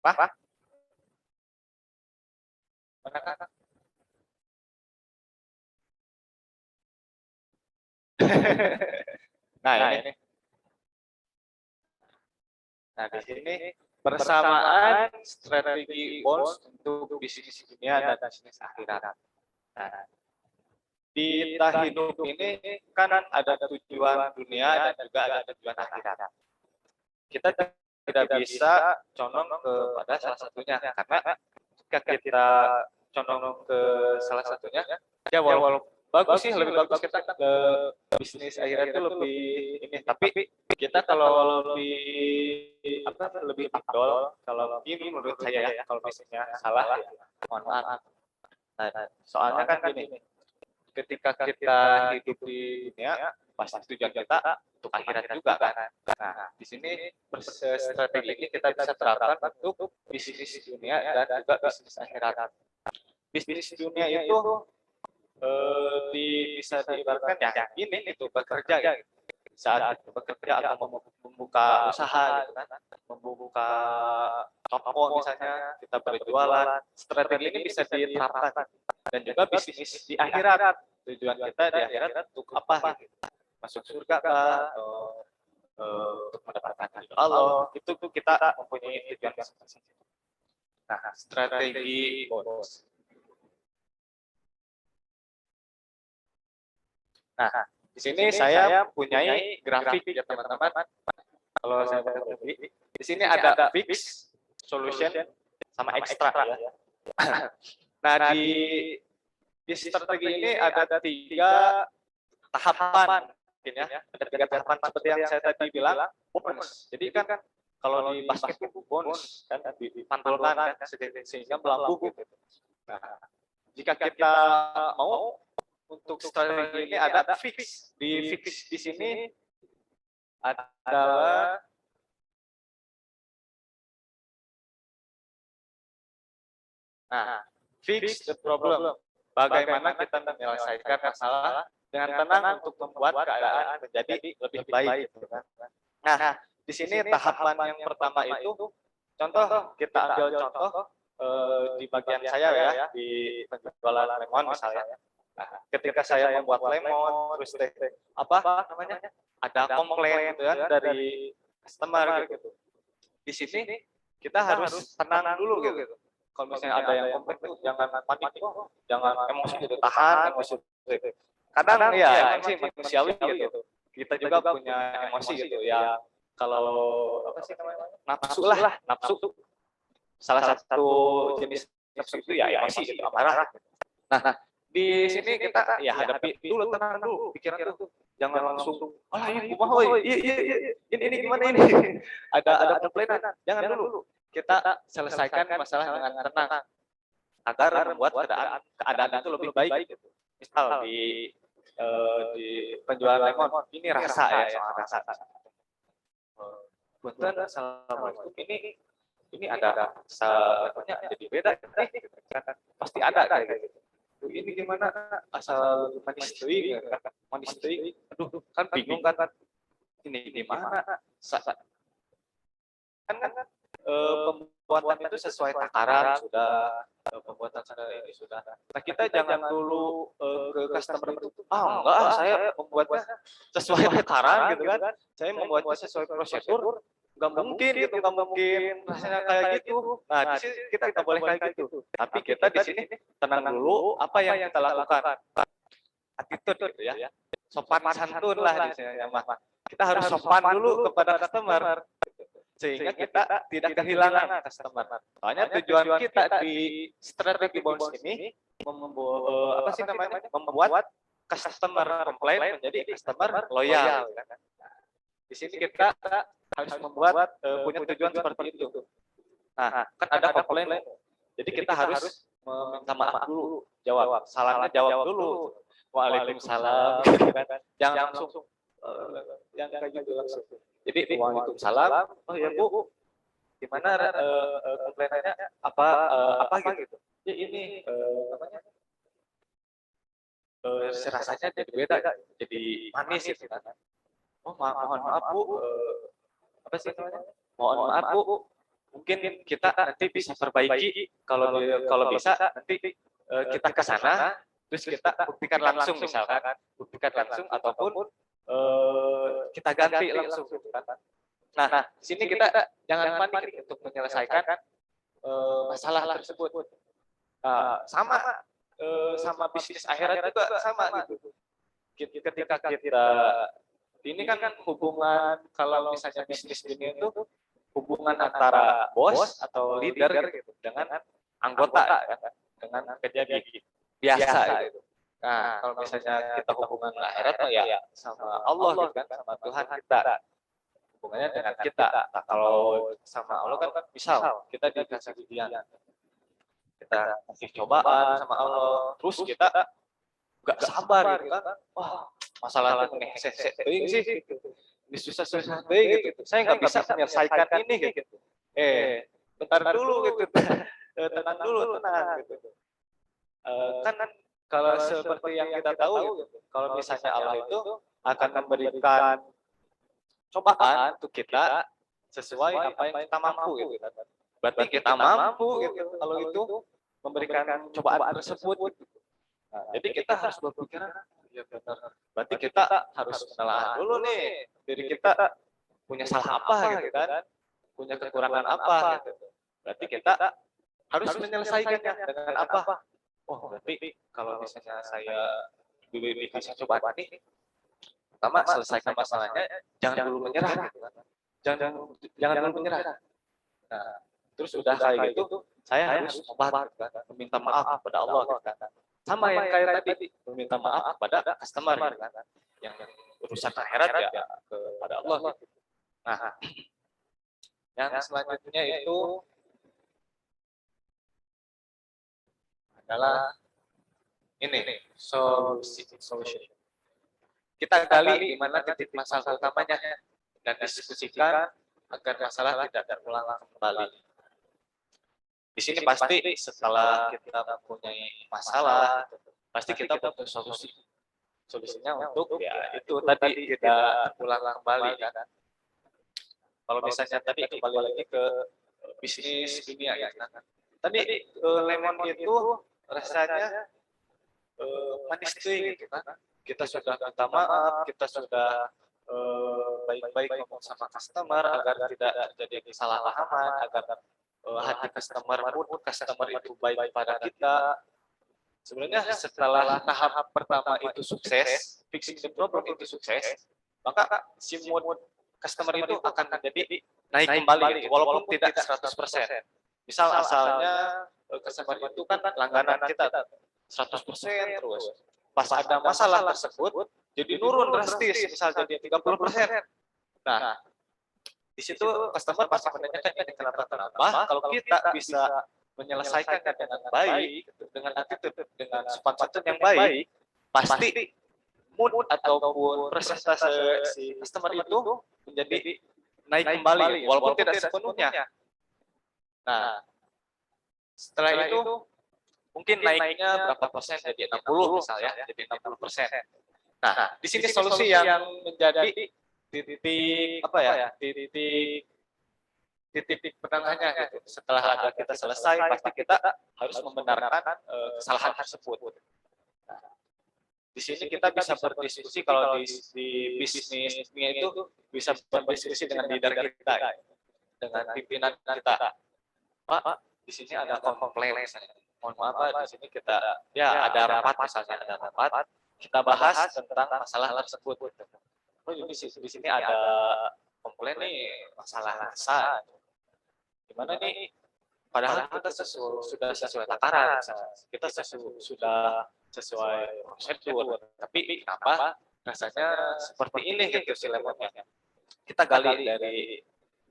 Wah, mana Kak? Nah, ini. Nah, di sini persamaan strategi bonds untuk bisnis dunia dan bisnis akhirat. Nah, di hidup ini kan ada tujuan dunia dan juga ada tujuan akhirat. Kita tidak bisa condong kepada salah satunya karena jika kita condong ke salah satunya, ya walaupun bagus sih, lebih bagus kita ke bisnis akhirat itu lebih ini, tapi kita kalau lebih afdol kalau ini menurut saya ya, kalau bisnisnya salah ya mohon maaf. Nah, soalnya kan gini, ketika kita hidup di dunia pasti tujuan kita untuk akhirat juga kan. Nah, di sini strategi ini kita bisa terapkan untuk bisnis dunia dan juga bisnis akhirat. Bisnis dunia itu bisa diibaratkan ya ini itu bekerja gitu. Saat bekerja atau membuka usaha gitu kan, membuka toko misalnya, kita berjualan, strategi ini bisa diterapkan. Dan juga bisnis di akhirat, tujuan kita di akhirat untuk apa gitu, masuk surga atau untuk mendapatkan ridho Allah, itu kita mempunyai tujuan masing-masing. Nah, strategi bonus. Nah, di sini saya punyai grafik ya teman-teman. Kalau saya bagi, di sini ada fix, solution, sama ekstra ya. Nah, di strategi ini ada 3 tahapan mungkin ya. Ada 3 tahapan seperti yang saya tadi bilang, bonus. Jadi kan kalau di basket itu bonus kan dipantulkan kan sehingga melambung gitu. Nah, jika kita mau untuk strategi ini ada fix. Di sini adalah fix the problem. Bagaimana kita menyelesaikan masalah dengan tenang untuk membuat keadaan menjadi lebih baik gitu kan. Nah, di sini tahapan yang pertama itu contoh, kita ambil contoh di bagian saya ya, di penjualan lemon misalnya. Nah, ketika saya membuat lemon, terus apa namanya, ada komplain gitu kan dari customer gitu. Di sini kita harus tenang dulu gitu. Kalau misalnya ada yang komplain itu jangan panik, jangan emosi gitu, tahan emosi. Kadang ya emang sih manusiawi gitu. Kita juga punya emosi gitu ya. Kalau apa sih namanya, nafsu. Salah satu jenis nafsu itu ya emosi gitu, amarah. Nah, di sini kita ya hadapi dulu, tenang dulu pikiran tuh, jangan langsung ini kumaha ini gimana ini ada komplainan, jangan dulu, kita selesaikan masalah dengan tenang agar membuat keadaan itu lebih baik gitu. Misal di penjualan lemon ini rasa ya, soal rasa. Punten, assalamualaikum, ini ada lemonnya jadi beda nih, pasti ada kayak gitu. Ini gimana asal manis teuing, aduh kan bingung kan ini di mana kan pembuatan itu sesuai takaran sudah, pembuatan ini sudah. Nah, kita jangan dulu ke customer itu, enggak, saya membuatnya sesuai takaran gitu kan, saya membuatnya sesuai prosedur, nggak mungkin gitu, nggak mungkin rasanya kayak gitu. Nah, di sini kita nggak boleh kayak gitu, tapi kita di sini tenang dulu, apa yang kita lakukan, attitude gitu ya, sopan santun lah di sini ya, kita harus sopan dulu kepada customer sehingga kita tidak kehilangan customer. Soalnya tujuan kita di strategi bonus ini membuat customer komplain menjadi customer loyal. Di sini kita harus membuat punya tujuan seperti itu. Nah, kan ada komplain, jadi kita harus meminta maaf dulu, jawab salahnya, jawab dulu, waalaikumsalam, jangan langsung yang kayak gitu langsung. Jadi waalaikumsalam, oh ya Bu, gimana komplainannya, apa gitu? Ya ini namanya rasanya jadi beda, jadi manis gitu kan. oh mohon maaf Bu, apa sih namanya? Mohon maaf Bu, mungkin kita nanti bisa perbaiki kalau bisa nanti kita ke sana terus kita buktikan langsung misalkan, buktikan langsung ataupun kita ganti langsung gitu kan. Nah, di sini kita jangan panik untuk menyelesaikan masalah tersebut. Sama sama bisnis akhirat juga sama gitu. Ketika kita ini kan hubungan kalau misalnya bisnis dunia itu hubungan antara bos atau leader gitu dengan anggota kan, dengan kejadian biasa gitu. Nah, kalau misalnya kita hubungan akhirat ya sama Allah gitu kan, sama Tuhan kita. Hubungannya dengan kita. Nah, kalau sama Allah kan misal kita dikasih ujian, kita kasih cobaan sama Allah, terus kita gak sabar gitu kan. Wah, masalahnya mengesek sih gitu. Ini susah-susah gitu. Saya nggak bisa menyelesaikan ini gitu. Bentar dulu gitu. Tenang dulu, tenang gitu. Kan kalau seperti yang kita tahu gitu, kalau misalnya Allah itu akan memberikan cobaan untuk kita sesuai apa yang kita mampu gitu kan. Berarti kita mampu gitu kalau itu memberikan cobaan tersebut gitu. Nah, jadi kita harus berpikir ya benar. Berarti kita harus menelaah dulu nih diri kita punya salah apa gitu kan, punya kekurangan apa gitu. Berarti kita harus menyelesaikannya dengan apa? Oh, berarti kalau misalnya saya dulu dikasih cobaan ini, pertama selesaikan masalahnya, jangan dulu menyerah gitu kan. Jangan dulu menyerah. Nah, terus udah kayak gitu, saya harus tobat gitu kan, meminta maaf kepada Allah gitu kan. Sama yang kayak tadi, meminta maaf kepada customer gitu kan. Yang urusan akhirat ya kepada Allah gitu. Nah, yang selanjutnya itu adalah ini solution. Kita gali di mana titik masalah utamanya dan diskusikan agar masalah tidak terulang kembali. Di sini pasti setelah kita mempunyai masalah, pasti kita butuh solusi. Solusinya untuk ya itu tadi tidak terulang kembali kan. Kalau misalnya tadi kembali lagi ke bisnis dunia ya kan. Tadi lemon itu rasanya manis tuh gitu kan. Kita sudah minta maaf, kita sudah baik-baik ngomong sama customer agar tidak terjadi kesalahpahaman, agar hati customer itu baik pada kita. Sebenarnya setelah tahap pertama itu sukses, fixing the problem itu sukses, maka si mood customer itu akan menjadi naik kembali, walaupun tidak 100%. Misal asalnya customer itu kan langganan kita 100% terus. Pas ada masalah tersebut, jadi nurun drastis, misal jadi 30%. Nah, di situ customer pasti menanyakan ini kenapa. Kalau kita bisa menyelesaikan dengan baik, dengan attitude, dengan sopan santun yang baik, pasti mood ataupun presentase si customer itu menjadi naik kembali, walaupun tidak sepenuhnya. Nah, setelah itu mungkin naiknya berapa persen jadi 60 misalnya, jadi 60%. Nah, di sini solusi yang menjadi titik apa ya? Titik penengahnya gitu. Setelah ada kita selesai, pasti kita harus membenarkan kesalahan tersebut. Nah, di sini kita bisa berdiskusi kalau di bisnisnya itu bisa berdiskusi dengan leader kita, dengan pimpinan kita. Pak, di sini ada komplain misalnya. Mohon maaf Pak, di sini kita ya ada rapat misalnya, ada rapat, kita bahas tentang masalah tersebut. Oh, di sini ada komplain nih masalah rasa. Gimana nih? Padahal kita sudah sesuai takaran, kita sudah sesuai prosedur, tapi kenapa rasanya seperti ini gitu si lemonnya? Kita gali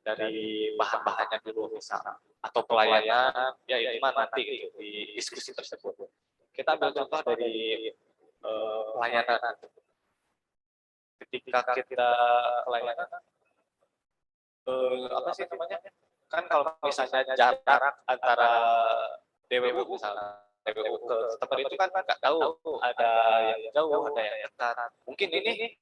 dari bahan-bahannya dulu misalnya, atau pelayanan, ya itu mana nanti gitu, di diskusi tersebut. Kita ambil contoh dari pelayanan. Ketika kita pelayanan, apa sih namanya? Kan kalau misalnya jarak antara DWU misalnya, DWU ke customer itu kan nggak tahu, ada yang jauh, ada yang dekat. Mungkin ini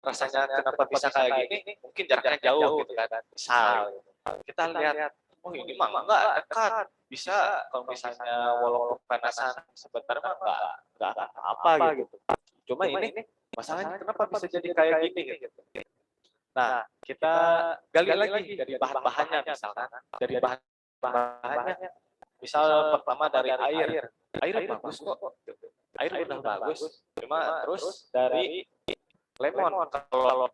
rasanya kenapa bisa kayak gini, mungkin jaraknya jauh gitu kan. Misal kita lihat, oh ini mah enggak dekat, bisa kalau misalnya walaupun panasan sebentar mah enggak apa gitu. Cuma ini masalahnya kenapa bisa jadi kayak gini gitu. Nah, kita gali lagi dari bahan-bahannya misalkan, dari bahan-bahannya. Misal pertama dari air. Air bagus kok. Air udah bagus. Cuma terus dari lemon. Kalau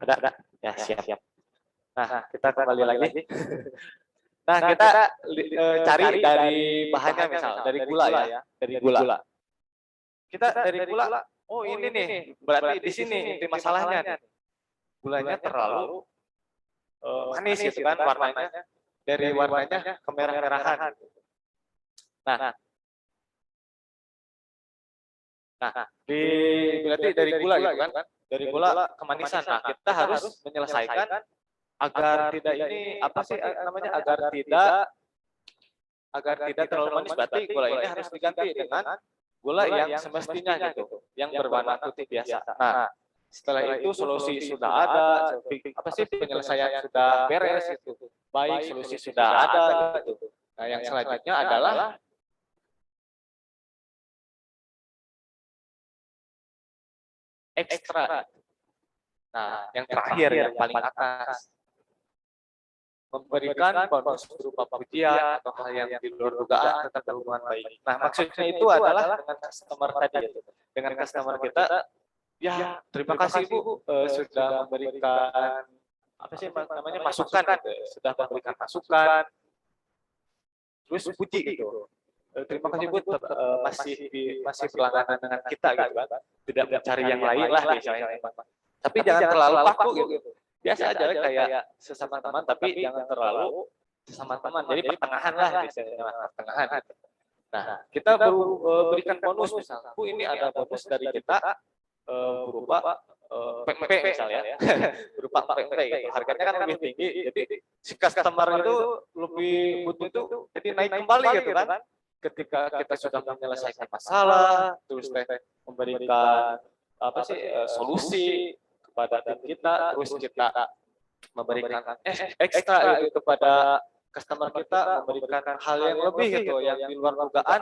ada. Ya, siap. Nah, kita kembali lagi. Nah, kita cari dari bahannya misal, dari gula ya. Dari gula. Kita dari gula, oh ini nih, berarti di sini inti masalahnya nih. Gulanya terlalu manis gitu kan warnanya. Dari warnanya kemerah-merahan. Nah, berarti dari gula gitu kan. Dari gula kemanisan. Nah, kita harus menyelesaikan agar tidak ini apa sih namanya agar tidak terlalu manis, berarti gula ini harus diganti dengan gula yang semestinya gitu, yang berwarna putih biasa. Nah, setelah itu solusi sudah ada, apa sih penyelesaian sudah beres itu, baik solusi sudah ada gitu. Nah, yang selanjutnya adalah ekstra. Nah, yang terakhir yang paling atas, memberikan bonus berupa pujian atau hal yang di luar dugaan tentang hubungan baik. Nah, maksudnya itu adalah dengan customer tadi, dengan customer kita, ya terima kasih Bu sudah memberikan apa sih namanya masukan, gitu. Sudah memberikan masukan, terus puji gitu. Terima kasih Bu masih berlangganan dengan kita gitu kan, tidak mencari yang lain lah misalnya. Tapi jangan terlalu kaku gitu. Biasa aja kayak sesama teman, tapi jangan terlalu sesama teman. Jadi pertengahan lah misalnya, pertengahan. Nah, kita berikan bonus misalnya. Bu, ini ada bonus dari kita berupa PMP misalnya, berupa PMP gitu. Harganya kan lebih tinggi, jadi si customer itu lebih butuh itu jadi naik kembali gitu kan. Ketika kita sudah menyelesaikan masalah, terus memberikan apa sih solusi kepada tim kita, terus kita memberikan ekstra itu kepada customer kita, memberikan hal yang lebih gitu, yang di luar dugaan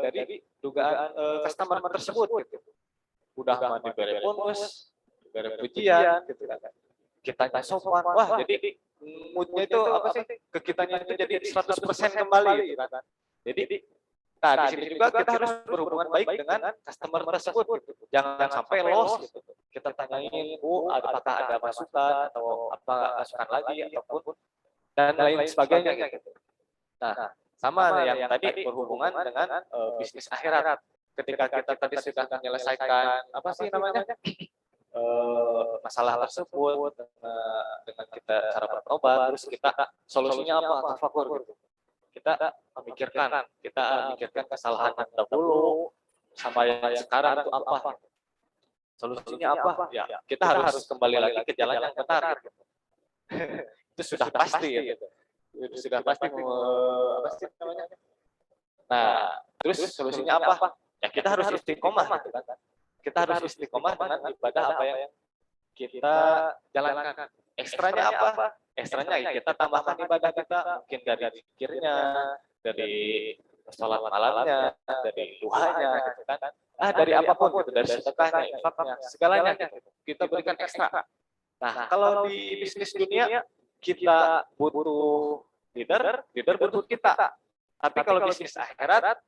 dari dugaan customer tersebut gitu. Udah diberi bonus, diberi pujian gitu kan. Kitanya sopan, wah jadi moodnya itu apa sih, ke kitanya itu jadi 100% kembali gitu kan. Jadi nah, di sini juga kita harus berhubungan baik dengan customer tersebut gitu. Jangan sampai loss gitu. Kita tanyain, Bu, apakah ada masukan atau apa masukan lagi ataupun dan lain sebagainya gitu. Nah, sama yang tadi berhubungan dengan bisnis akhirat. Ketika kita tadi sudah menyelesaikan apa sih namanya masalah tersebut dengan kita cara bertobat, terus kita solusinya apa, tafakur gitu. Kita memikirkan kesalahan yang dahulu sama yang sekarang itu apa, solusinya apa, ya kita harus kembali lagi ke jalan yang benar gitu. Itu sudah pasti ya gitu. Itu sudah pasti apa sih namanya. Nah, terus solusinya apa? Ya kita harus istiqomah gitu kan. Kita harus istiqomah dengan ibadah apa yang kita jalankan. Ekstranya apa? Ekstranya kita tambahkan ibadah kita, mungkin dari zikirnya, dari sholat malamnya, dari duhanya gitu kan. Dari apapun gitu, dari sedekahnya, infaknya, segalanya gitu. Kita berikan ekstra. Nah, kalau di bisnis dunia kita butuh leader butuh kita. Tapi kalau bisnis akhirat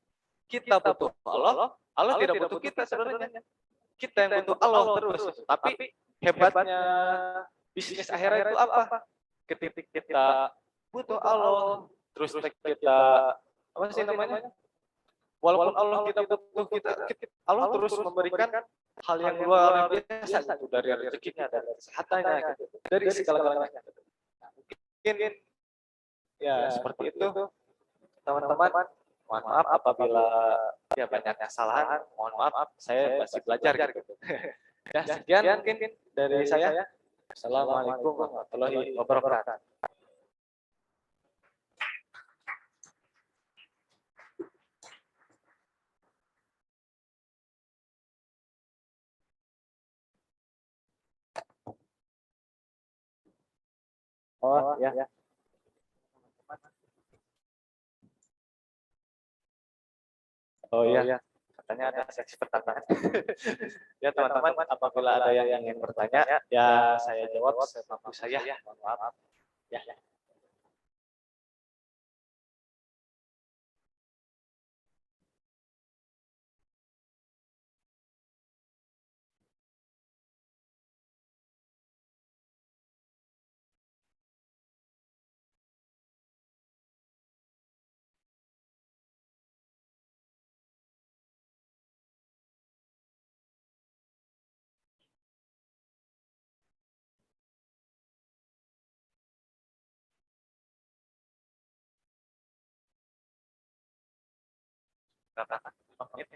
kita butuh Allah, Allah tidak butuh kita sebenarnya. Kita yang butuh Allah terus. Tapi hebatnya bisnis akhirat itu apa? Ketika kita butuh Allah, terus kita apa sih namanya? walaupun Allah kita butuh, Allah terus memberikan hal yang luar biasa gitu, dari rezekinya, dari kesehatannya, gitu, dari segala-galanya. Nah, mungkin ya seperti itu teman-teman. Mohon maaf apabila ya banyak kesalahan, mohon maaf, saya masih belajar gitu. Ya, sekian mungkin dari saya. Assalamualaikum warahmatullahi wabarakatuh. Oh ya. Oh iya, katanya ada seksi pertanyaan. Ya teman-teman, apabila ada yang ingin bertanya, ya saya jawab semampu saya. Mohon maaf. Ya. Berapa menit?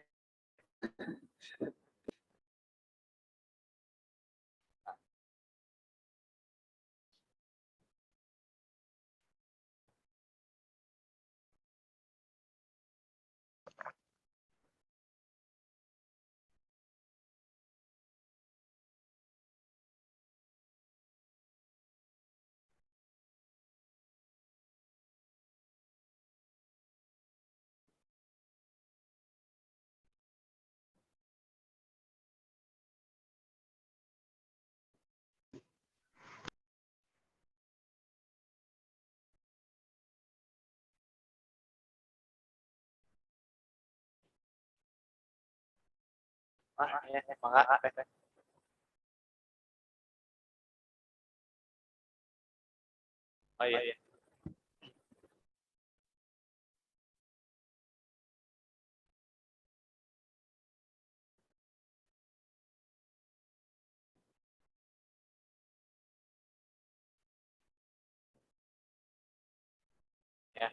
Ya, mangga. Oh iya. Ya.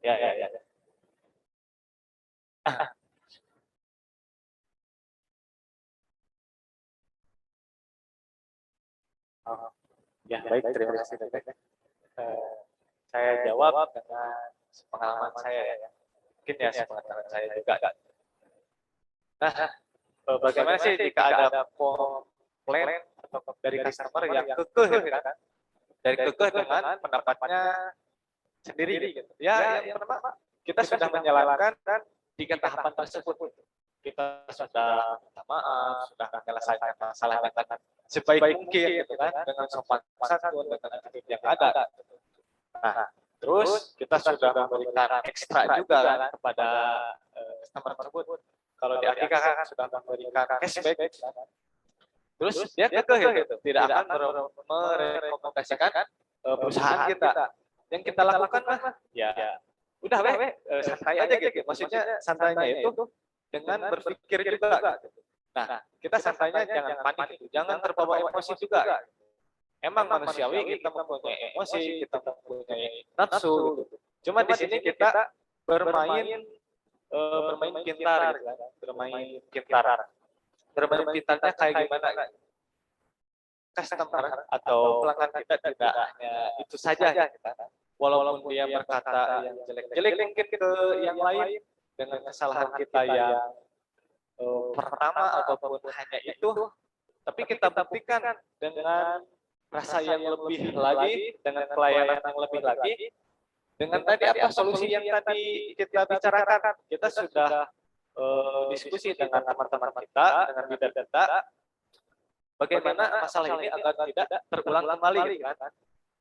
Ya. Oh, ya baik, terima kasih Teteh. Saya jawab dengan pengalaman saya ya. Mungkin ya sepengetahuan saya juga. Nah, bagaimana sih jika ada komplain atau dari customer yang kekeh gitu kan? Dari kekeh dengan pendapatnya sendiri gitu. Ya, yang pertama kita sudah menjalankan 3 tahapan tersebut. Kita sudah minta maaf, sudah menyelesaikan masalah dengan sebaik mungkin gitu kan, dengan sopan santun, dengan attitude yang ada. Nah, terus kita sudah memberikan ekstra juga kan kepada customer tersebut. Kalau di Akika kan sudah memberikan cashback, terus dia kekeh gitu, tidak akan merekomendasikan perusahaan kita. Yang kita lakukan mah, ya udah santai aja gitu. Maksudnya santainya itu dengan berpikir juga. Nah, kita santainya jangan panik gitu, jangan terbawa emosi juga. Emang manusiawi kita mempunyai emosi, kita mempunyai nafsu gitu. Cuma di sini kita bermain pintar gitu kan. Bermain pintar. Bermain pintarnya kayak gimana? Customer atau pelanggan kita tidak hanya itu saja gitu kan. Walaupun dia berkata yang jelek-jelek mungkin ke yang lain dengan kesalahan kita yang pertama ataupun hanya itu, tapi kita buktikan dengan rasa yang lebih lagi, dengan pelayanan yang lebih lagi, dengan tadi apa solusi yang tadi kita bicarakan. Kita sudah diskusi dengan teman-teman kita, dengan bidang kita, bagaimana masalah ini agar tidak terulang kembali gitu kan.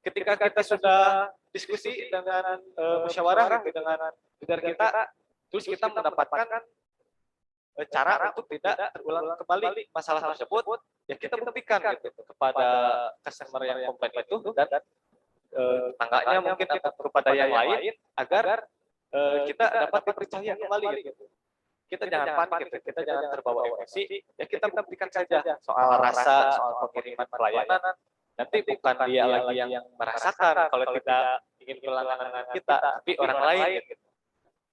Ketika kita sudah diskusi dengan musyawarah gitu dengan leader kita, terus kita mendapatkan cara untuk tidak terulang kembali masalah tersebut, ya kita buktikan gitu kepada customer yang komplain itu dan tetangganya mungkin atau kepada yang lain agar kita dapat dipercaya kembali gitu. Kita jangan panik gitu, kita jangan terbawa emosi, ya kita buktikan saja soal rasa, soal pengiriman pelayanan. Nanti bukan dia lagi yang merasakan kalau kita ingin kehilangan kita, tapi orang lain gitu.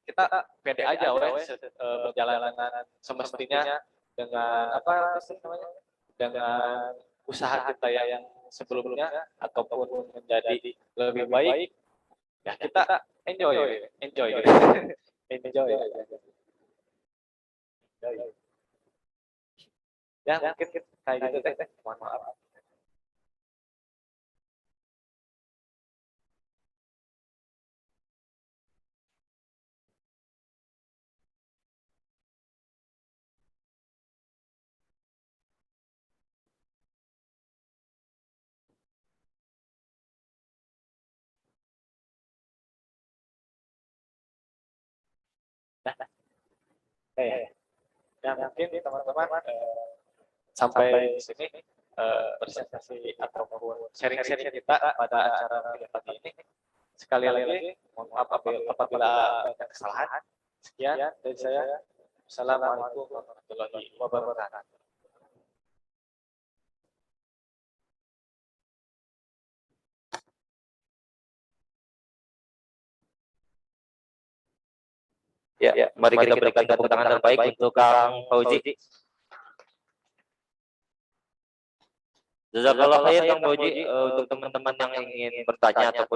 Kita pede aja berjalan dengan semestinya dengan apa namanya? Dengan usaha kita yang sebelumnya ataupun menjadi lebih baik. Ya kita enjoy gitu. Enjoy. Ya mungkin kayak gitu teh. Mohon maaf. Ya mungkin teman-teman sampai di sini presentasi ataupun sharing-sharing kita pada acara pagi ini. Sekali lagi mohon maaf apabila ada kesalahan. Sekian dari saya. Assalamualaikum warahmatullahi wabarakatuh. Ya, mari kita berikan tepuk tangan terbaik untuk Kang Fauzi. Jazakallah khair Kang Fauzi. Untuk teman-teman yang ingin bertanya ataupun